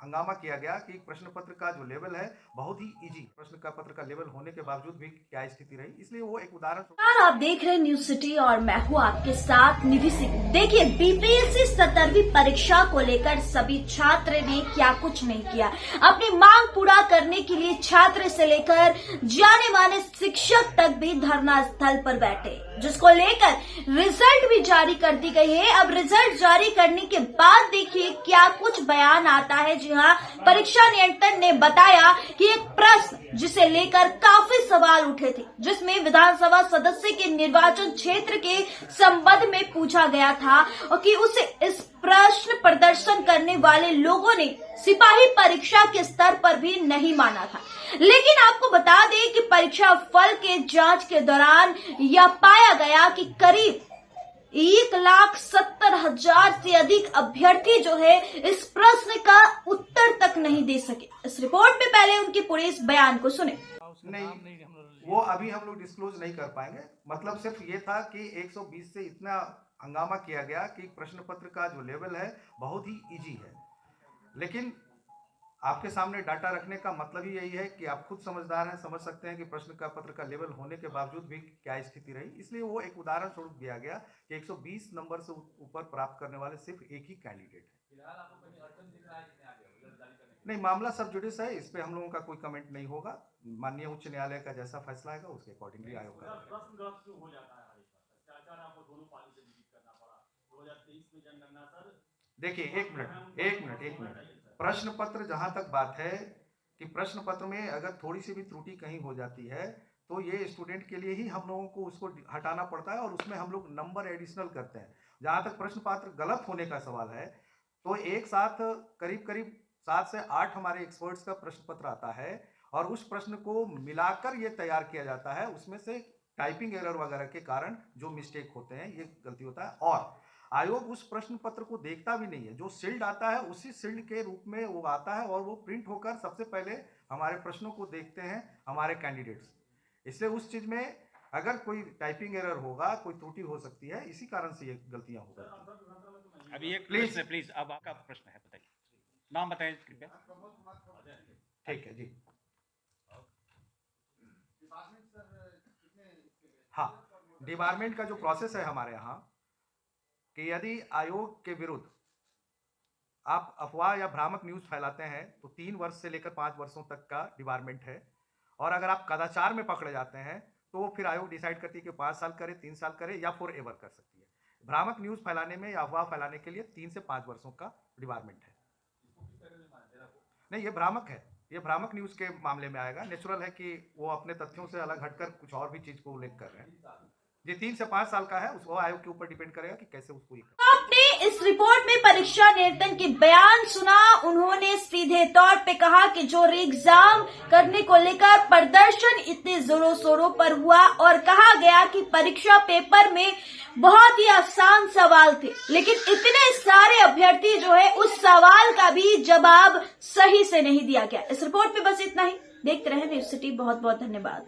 हंगामा किया गया कि प्रश्न पत्र का जो लेवल है बहुत ही इजी प्रश्न का पत्र का लेवल होने के बावजूद भी क्या स्थिति रही, इसलिए वो एक उदाहरण। आप देख रहे हैं न्यूज सिटी और मैं हूँ आपके साथ निधि सिंह। देखिए, बीपीएससी 17वीं परीक्षा को लेकर सभी छात्र ने क्या कुछ नहीं किया। अपनी मांग पूरा करने के लिए छात्र से लेकर जाने माने शिक्षक तक भी धरना स्थल पर बैठे, जिसको लेकर रिजल्ट भी जारी कर दी गई है। अब रिजल्ट जारी करने के बाद देखिए क्या कुछ बयान आता है। जी हाँ, परीक्षा नियंत्रण ने बताया कि एक प्रश्न जिसे लेकर काफी सवाल उठे थे, जिसमें विधानसभा सदस्य के निर्वाचन क्षेत्र के संबंध में पूछा गया था और कि उसे इस प्रश्न प्रदर्शन करने वाले लोगों ने सिपाही परीक्षा के स्तर पर भी नहीं माना था। लेकिन आपको बता दें कि परीक्षा फल के जांच के दौरान यह पाया गया कि करीब 1,70,000 से अधिक अभ्यर्थी जो है इस प्रश्न का उत्तर तक नहीं दे सके। इस रिपोर्ट में पहले उनकी पूरे इस बयान को सुने। नहीं, वो अभी हम लोग डिस्क्लोज नहीं कर पाएंगे। मतलब सिर्फ ये था कि 120 से इतना हंगामा किया गया कि प्रश्न पत्र का जो लेवल है बहुत ही इजी है। लेकिन आपके सामने डाटा रखने का मतलब ही यही है कि आप खुद समझदार हैं, समझ सकते हैं कि प्रश्न का पत्र का लेवल होने के बावजूद भी क्या स्थिति रही, इसलिए वो एक उदाहरण स्वरूप दिया गया कि 120 नंबर से ऊपर प्राप्त करने वाले सिर्फ एक ही कैंडिडेट है। नहीं, मामला सब जुडिस है, इस पे हम लोगों का कोई कमेंट नहीं होगा। माननीय उच्च न्यायालय का जैसा फैसला आएगा उसके अकॉर्डिंगली आयोग का। देखिए, एक मिनट। प्रश्न पत्र, जहां तक बात है कि प्रश्न पत्र में अगर थोड़ी सी भी त्रुटि कहीं हो जाती है तो ये स्टूडेंट के लिए ही हम लोगों को उसको हटाना पड़ता है और उसमें हम लोग नंबर एडिशनल करते हैं। जहां तक प्रश्न पत्र गलत होने का सवाल है तो एक साथ करीब 7 से 8 हमारे एक्सपर्ट्स का प्रश्न पत्र आता है और उस प्रश्न को मिलाकर ये तैयार किया जाता है। उसमें से टाइपिंग एरर वगैरह के कारण जो मिस्टेक होते हैं, ये गलती होता है। और आयोग उस प्रश्न पत्र को देखता भी नहीं है, जो सील्ड आता है उसी सील्ड के रूप में वो आता है और वो प्रिंट होकर सबसे पहले हमारे प्रश्नों को देखते हैं हमारे कैंडिडेट्स। इसलिए उस चीज में अगर कोई टाइपिंग एरर होगा, कोई त्रुटि हो सकती है, इसी कारण से ये गलतियां हो गई। अभी एक प्लीज अब आपका प्रश्न है, बताइए, नाम बताएं कृपया। ठीक है जी। हाँ, डिपार्टमेंट का जो प्रोसेस है हमारे यहाँ कि यदि आयोग के विरुद्ध आप अफवाह या भ्रामक न्यूज फैलाते हैं तो 3 वर्ष से लेकर 5 वर्षों तक का डिपार्टमेंट है। और अगर आप कदाचार में पकड़े जाते हैं तो फिर आयोग डिसाइड करती है कि 5 साल करे, 3 साल करे या फॉर एवर कर सकती है। भ्रामक न्यूज फैलाने में या अफवाह फैलाने के लिए 3 से 5 वर्षों का डिपार्टमेंट है। नहीं, ये भ्रामक है, ये भ्रामक न्यूज के मामले में आएगा। नेचुरल है कि वो अपने तथ्यों से अलग हटकर कुछ और भी चीज को उल्लेख कर रहे हैं। ये 3 से 5 साल का है, उसको आयोग के ऊपर डिपेंड करेगा कि कैसे उसको। आपने इस रिपोर्ट में परीक्षा नियंत्रण के बयान सुना। उन्होंने सीधे तौर पे कहा कि जो एग्जाम करने को लेकर प्रदर्शन इतने जोरों शोरों पर हुआ और कहा गया कि परीक्षा पेपर में बहुत ही आसान सवाल थे, लेकिन इतने सारे अभ्यर्थी जो है उस सवाल का भी जवाब सही से नहीं दिया गया। इस रिपोर्ट में बस इतना ही। देखते रहे न्यूज सिटी। बहुत बहुत धन्यवाद।